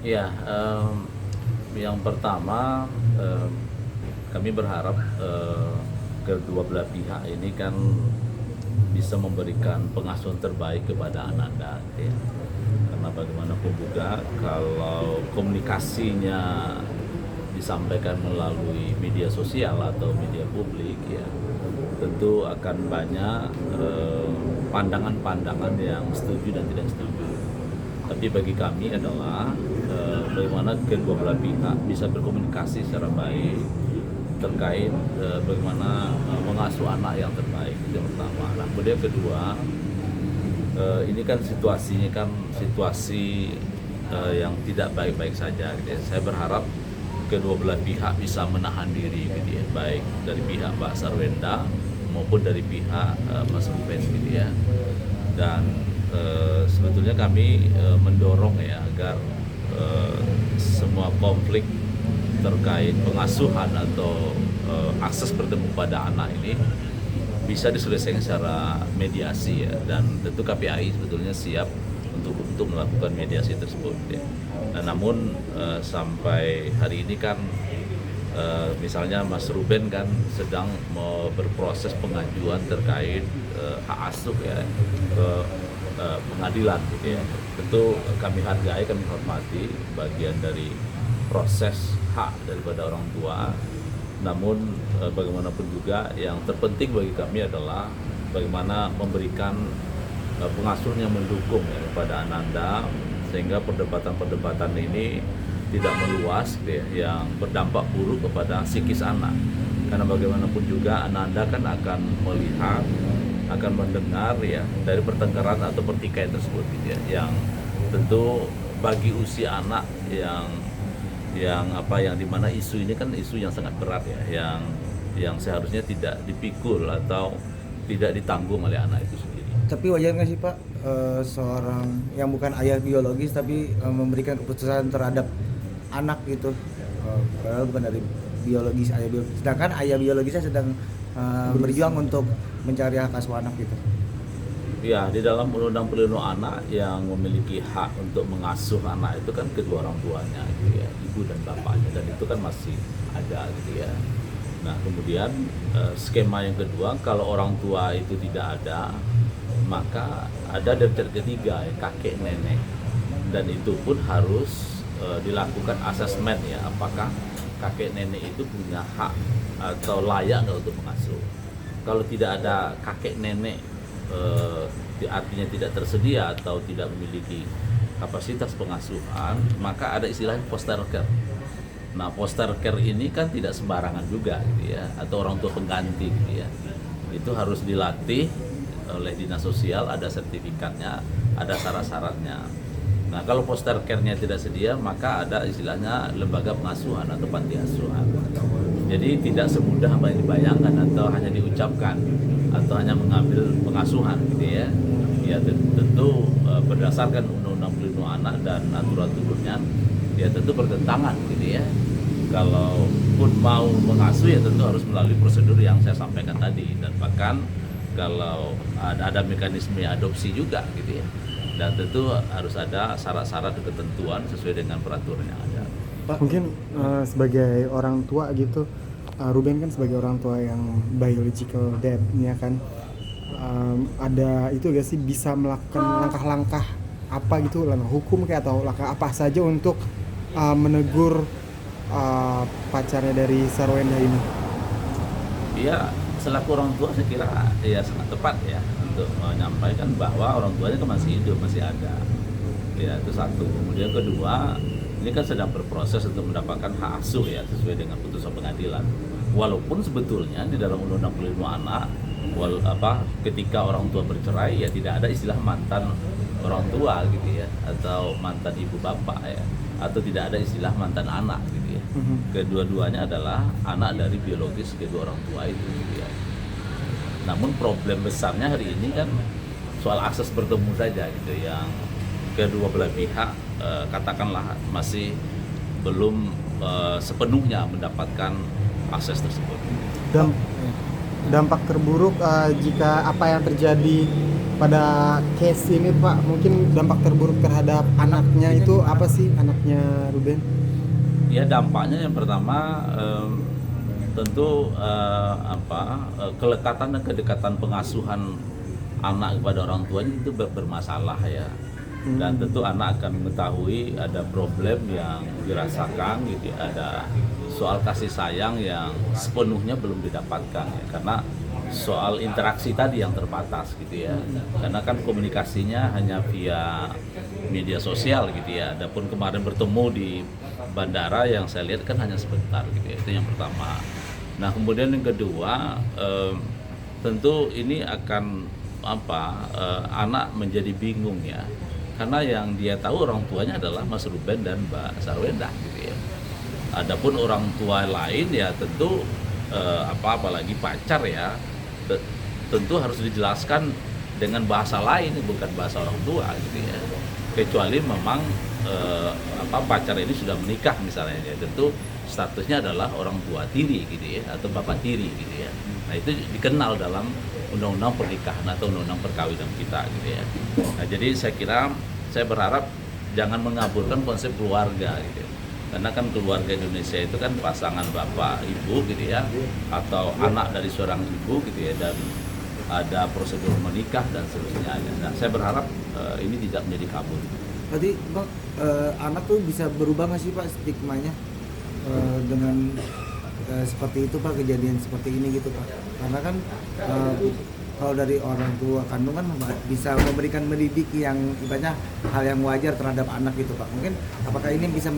Ya, yang pertama, kami berharap kedua belah pihak ini kan bisa memberikan pengasuhan terbaik kepada Ananda, gitu ya. Karena bagaimanapun juga kalau komunikasinya disampaikan melalui media sosial atau media publik, ya tentu akan banyak pandangan-pandangan yang setuju dan tidak setuju. Tapi bagi kami adalah bagaimana kedua belah pihak bisa berkomunikasi secara baik terkait bagaimana mengasuh anak yang terbaik, itu yang pertama. Nah, kemudian kedua, ini kan situasinya kan situasi yang tidak baik-baik saja, gitu ya. Saya berharap kedua belah pihak bisa menahan diri, gitu ya, baik dari pihak Mbak Sarwenda maupun dari pihak Mas Ruben, gitu ya. Dan sebetulnya kami mendorong ya agar semua konflik terkait pengasuhan atau akses bertemu pada anak ini bisa diselesaikan secara mediasi ya, dan tentu KPAI sebetulnya siap untuk melakukan mediasi tersebut ya. Nah, namun sampai hari ini kan misalnya Mas Ruben kan sedang mau berproses pengajuan terkait hak asuh ya ke pengadilan, gitu ya. Tentu kami hargai, kami hormati bagian dari proses hak daripada orang tua. Namun bagaimanapun juga yang terpenting bagi kami adalah bagaimana memberikan pengasuh yang mendukung ya, kepada Ananda, sehingga perdebatan-perdebatan ini tidak meluas, gitu ya, yang berdampak buruk kepada psikis anak. Karena bagaimanapun juga Ananda kan akan melihat, akan mendengar ya dari pertengkaran atau pertikaian tersebut, gitu ya, yang tentu bagi usia anak yang dimana isu ini kan isu yang sangat berat ya, yang seharusnya tidak dipikul atau tidak ditanggung oleh anak itu sendiri. Tapi wajar nggak sih Pak, seorang yang bukan ayah biologis tapi memberikan keputusan terhadap anak gitu, padahal bukan dari biologis, ayah biologis, sedangkan ayah biologisnya sedang berjuang untuk mencari hak asuh anak gitu. Ya, di dalam Undang-Undang Perlindungan Anak yang memiliki hak untuk mengasuh anak itu kan kedua orang tuanya, gitu ya, ibu dan bapaknya, dan itu kan masih ada, gitu ya. Nah, kemudian skema yang kedua, kalau orang tua itu tidak ada, maka ada derajat ketiga ya, kakek nenek, dan itu pun harus dilakukan asesmen ya, apakah kakek nenek itu punya hak atau layak nggak untuk mengasuh. Kalau tidak ada kakek nenek, artinya tidak tersedia atau tidak memiliki kapasitas pengasuhan, maka ada istilahnya foster care. Nah, foster care ini kan tidak sembarangan juga, gitu ya, atau orang tua pengganti, gitu ya. Itu harus dilatih oleh dinas sosial, ada sertifikatnya, ada syarat-syaratnya. Nah, kalau foster care-nya tidak sedia, maka ada istilahnya lembaga pengasuhan atau panti asuhan. Jadi tidak semudah apa yang dibayangkan atau hanya diucapkan atau hanya mengambil pengasuhan, gitu ya. Ya tentu berdasarkan Undang-Undang Perlindungan Anak dan aturan-aturannya, ya tentu bertentangan, gitu ya. Kalau pun mau mengasuh ya tentu harus melalui prosedur yang saya sampaikan tadi, dan bahkan kalau ada mekanisme adopsi juga, gitu ya. Dan tentu harus ada syarat-syarat dan ketentuan sesuai dengan peraturan yang ada. Pak, mungkin sebagai orang tua gitu, Ruben kan sebagai orang tua yang biological dad-nya kan, ada itu gak sih bisa melakukan langkah-langkah apa gitu, langkah hukum kayak atau langkah apa saja untuk menegur pacarnya dari Sarwenda ini? Iya, selaku orang tua saya kira ya sangat tepat ya untuk menyampaikan bahwa orang tuanya kan masih hidup, masih ada. Ya, itu satu. Kemudian kedua, ini kan sedang berproses untuk mendapatkan hak asuh ya sesuai dengan putusan pengadilan. Walaupun sebetulnya di dalam Undang-Undang Perlindungan Anak, ketika orang tua bercerai ya tidak ada istilah mantan orang tua, gitu ya, atau mantan ibu bapak ya, atau tidak ada istilah mantan anak, gitu ya. Kedua-duanya adalah anak dari biologis kedua orang tua itu, gitu ya. Namun problem besarnya hari ini kan soal akses bertemu saja, gitu, yang kedua belah pihak katakanlah masih belum sepenuhnya mendapatkan akses tersebut. Dampak terburuk jika apa yang terjadi pada case ini Pak, mungkin dampak terburuk terhadap anaknya itu apa sih, anaknya Ruben? Ya dampaknya yang pertama tentu kelekatan dan kedekatan pengasuhan anak kepada orang tuanya itu bermasalah ya. Dan tentu anak akan mengetahui ada problem yang dirasakan gitu, ada soal kasih sayang yang sepenuhnya belum didapatkan ya, karena soal interaksi tadi yang terbatas gitu ya, karena kan komunikasinya hanya via media sosial gitu ya. Adapun kemarin bertemu di bandara yang saya lihat kan hanya sebentar gitu ya, itu yang pertama. Nah kemudian yang kedua tentu ini akan anak menjadi bingung ya, karena yang dia tahu orang tuanya adalah Mas Ruben dan Mbak Sarwenda gitu ya. Adapun orang tua lain ya tentu apalagi pacar ya, tentu harus dijelaskan dengan bahasa lain, bukan bahasa orang tua gitu ya. Kecuali memang pacar ini sudah menikah misalnya ya, tentu statusnya adalah orang tua tiri gitu ya, atau bapak tiri gitu ya. Nah itu dikenal dalam undang-undang pernikahan atau undang-undang perkawinan kita gitu ya. Nah jadi saya berharap jangan mengaburkan konsep keluarga gitu ya. Karena kan keluarga Indonesia itu kan pasangan bapak ibu gitu ya, atau anak dari seorang ibu gitu ya, dan ada prosedur menikah dan seterusnya. Nah saya berharap ini tidak menjadi kabur. Berarti Bang, anak tuh bisa berubah nggak sih Pak stigmanya dengan seperti itu Pak, kejadian seperti ini gitu Pak? Karena kan kalau dari orang tua kandung kan bisa memberikan mendidik yang ibaratnya hal yang wajar terhadap anak gitu Pak. Mungkin apakah ini bisa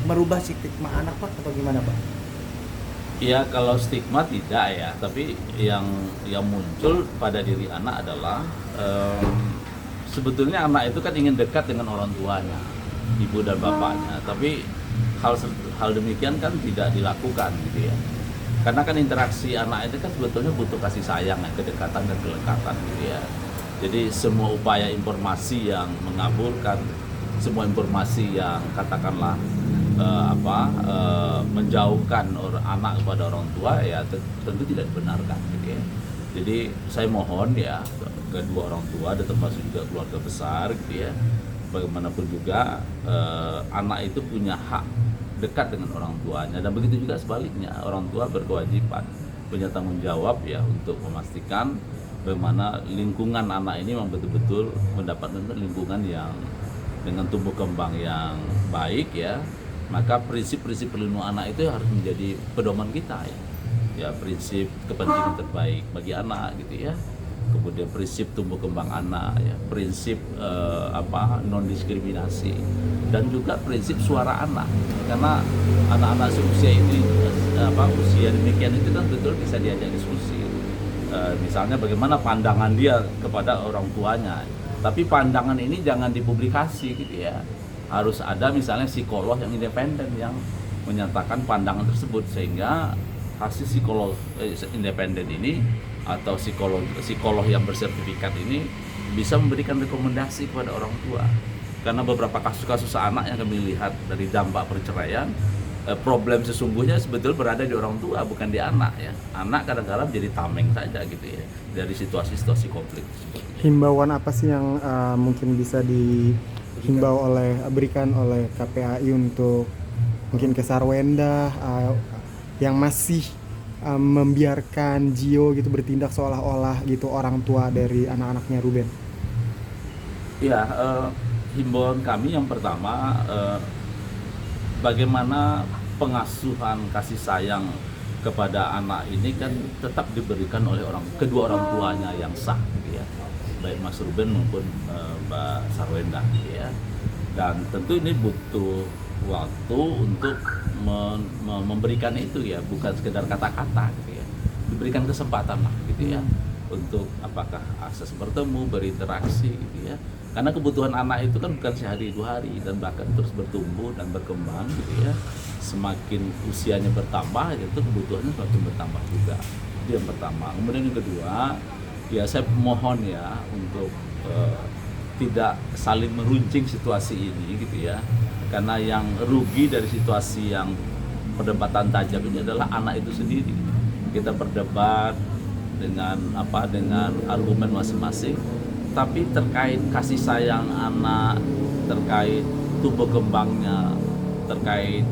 merubah stigma anak Pak atau gimana Pak? Ya kalau stigma tidak ya, tapi yang muncul pada diri anak adalah sebetulnya anak itu kan ingin dekat dengan orang tuanya, ibu dan bapaknya, tapi hal demikian kan tidak dilakukan gitu ya. Karena kan interaksi anak itu kan sebetulnya butuh kasih sayang, kedekatan dan kelekatan gitu ya. Jadi semua upaya informasi yang mengaburkan, semua informasi yang katakanlah menjauhkan anak kepada orang tua ya tentu tidak dibenarkan gitu ya. Jadi saya mohon ya kedua orang tua dan termasuk juga keluarga besar gitu ya, bagaimanapun juga anak itu punya hak dekat dengan orang tuanya, dan begitu juga sebaliknya, orang tua berkewajiban, punya tanggung jawab ya untuk memastikan bagaimana lingkungan anak ini memang betul-betul mendapatkan lingkungan yang dengan tumbuh kembang yang baik ya. Maka prinsip-prinsip perlindungan anak itu harus menjadi pedoman kita ya, prinsip kepentingan terbaik bagi anak gitu ya, kemudian prinsip tumbuh kembang anak ya, prinsip non diskriminasi, dan juga prinsip suara anak, karena anak-anak seusia ini usia demikian itu kan betul bisa diajak diskusi, misalnya bagaimana pandangan dia kepada orang tuanya, tapi pandangan ini jangan dipublikasi gitu ya, harus ada misalnya psikolog yang independen yang menyatakan pandangan tersebut, sehingga hasil psikolog independen ini atau psikolog yang bersertifikat ini bisa memberikan rekomendasi kepada orang tua. Karena beberapa kasus-kasus anak yang kami lihat dari dampak perceraian, problem sesungguhnya sebetulnya berada di orang tua, bukan di anak ya. Anak kadang-kadang jadi tameng saja gitu ya dari situasi-situasi konflik. Himbauan apa sih yang mungkin bisa berikan oleh KPAI untuk mungkin ke Sarwenda yang masih membiarkan Gio gitu bertindak seolah-olah gitu orang tua dari anak-anaknya Ruben? Ya, himbauan kami yang pertama, bagaimana pengasuhan kasih sayang kepada anak ini kan tetap diberikan oleh kedua orang tuanya yang sah gitu ya, baik Mas Ruben maupun Mbak Sarwenda gitu ya. Dan tentu ini butuh waktu untuk memberikan itu ya, bukan sekedar kata-kata gitu ya, diberikan kesempatan lah gitu ya, untuk apakah akses bertemu, berinteraksi gitu ya, karena kebutuhan anak itu kan bukan sehari dua hari, dan bahkan terus bertumbuh dan berkembang gitu ya, semakin usianya bertambah itu kebutuhannya semakin bertambah juga. Itu yang pertama. Kemudian yang kedua ya, saya mohon ya untuk tidak saling meruncing situasi ini gitu ya, karena yang rugi dari situasi yang perdebatan tajam ini adalah anak itu sendiri. Kita berdebat dengan argumen masing-masing, tapi terkait kasih sayang anak, terkait tumbuh kembangnya, terkait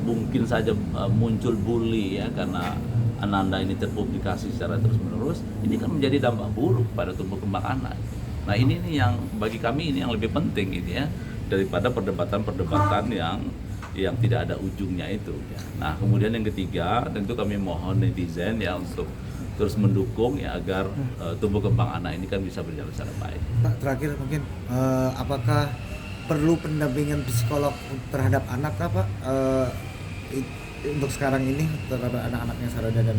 mungkin saja muncul bully ya karena Ananda ini terpublikasi secara terus-menerus, ini kan menjadi dampak buruk pada tumbuh kembang anak. Nah ini nih yang bagi kami ini yang lebih penting gitu ya, daripada perdebatan-perdebatan yang tidak ada ujungnya itu ya. Nah kemudian yang ketiga, tentu kami mohon netizen ya untuk terus mendukung ya agar tumbuh kembang anak ini kan bisa berjalan secara baik. Pak, terakhir mungkin apakah perlu pendampingan psikolog terhadap anak Pak untuk sekarang ini terhadap anak-anaknya Saroda dan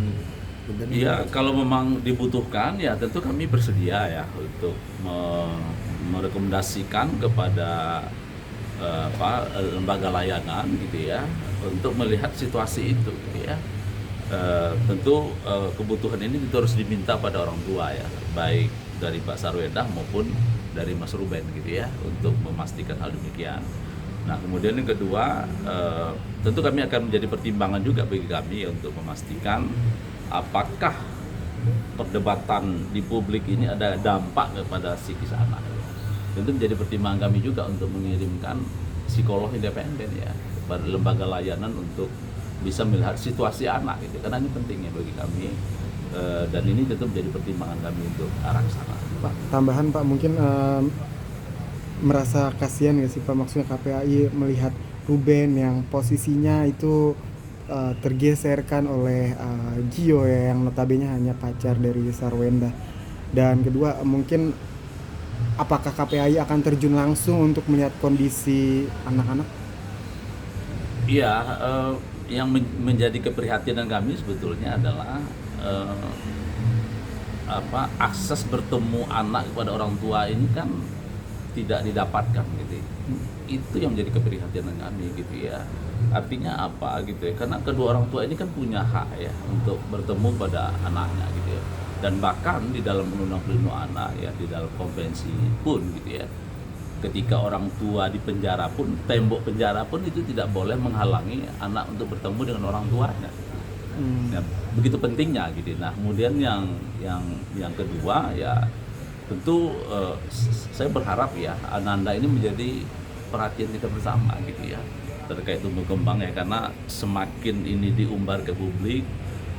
Ruben? Iya, kalau memang dibutuhkan ya tentu kami bersedia ya untuk merekomendasikan kepada lembaga layanan gitu ya untuk melihat situasi itu gitu ya. Tentu kebutuhan ini itu harus diminta pada orang tua ya, baik dari Pak Sarwedah maupun dari Mas Ruben gitu ya, untuk memastikan hal demikian. Nah kemudian yang kedua, tentu kami akan menjadi pertimbangan juga bagi kami untuk memastikan apakah perdebatan di publik ini ada dampak kepada psikis anak. Tentu menjadi pertimbangan kami juga untuk mengirimkan psikolog independen ya kepada lembaga layanan untuk bisa melihat situasi anak gitu, karena ini pentingnya bagi kami dan ini tentu menjadi pertimbangan kami untuk arah ke sana. Pak. Tambahan Pak, mungkin merasa kasihan nggak sih Pak, maksudnya KPAI melihat Ruben yang posisinya itu tergeserkan oleh Gio ya, yang notabene hanya pacar dari Sarwenda. Dan kedua, mungkin apakah KPAI akan terjun langsung untuk melihat kondisi anak-anak? Iya, yang menjadi keprihatinan kami sebetulnya adalah akses bertemu anak kepada orang tua ini kan tidak didapatkan gitu. Itu yang menjadi keprihatinan kami gitu ya. Artinya apa gitu ya? Karena kedua orang tua ini kan punya hak ya untuk bertemu pada anaknya gitu ya. Dan bahkan di dalam Undang-Undang Perlindungan Anak ya, di dalam konvensi pun gitu ya, ketika orang tua di penjara pun, tembok penjara pun itu tidak boleh menghalangi anak untuk bertemu dengan orang tuanya. Nah, begitu pentingnya gitu. Nah kemudian yang kedua ya tentu saya berharap ya Ananda ini menjadi perhatian kita bersama gitu ya terkait tumbuh kembang ya, karena semakin ini diumbar ke publik,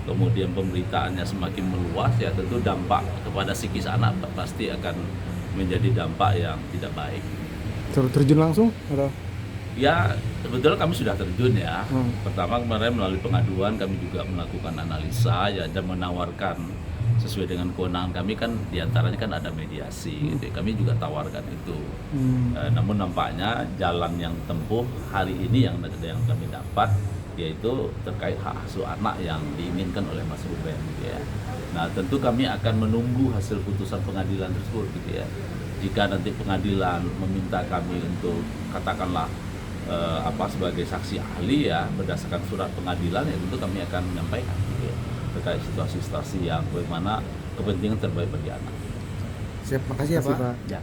kemudian pemberitaannya semakin meluas ya tentu dampak kepada psikis anak pasti akan menjadi dampak yang tidak baik. Terjun langsung atau? Ya sebetulnya kami sudah terjun ya. Pertama kemarin melalui pengaduan kami juga melakukan analisa ya dan menawarkan sesuai dengan kewenangan kami kan diantaranya kan ada mediasi gitu. Kami juga tawarkan itu. Namun nampaknya jalan yang tempuh hari ini yang kami dapat yaitu terkait hak asuh anak yang diinginkan oleh Mas Ruben gitu ya. Nah tentu kami akan menunggu hasil putusan pengadilan tersebut gitu ya. Jika nanti pengadilan meminta kami untuk katakanlah sebagai saksi ahli ya berdasarkan surat pengadilan ya tentu kami akan menyampaikan gitu ya, terkait situasi-situasi yang bagaimana kepentingan terbaik bagi anak. Siap, makasih ya Pak. Ya.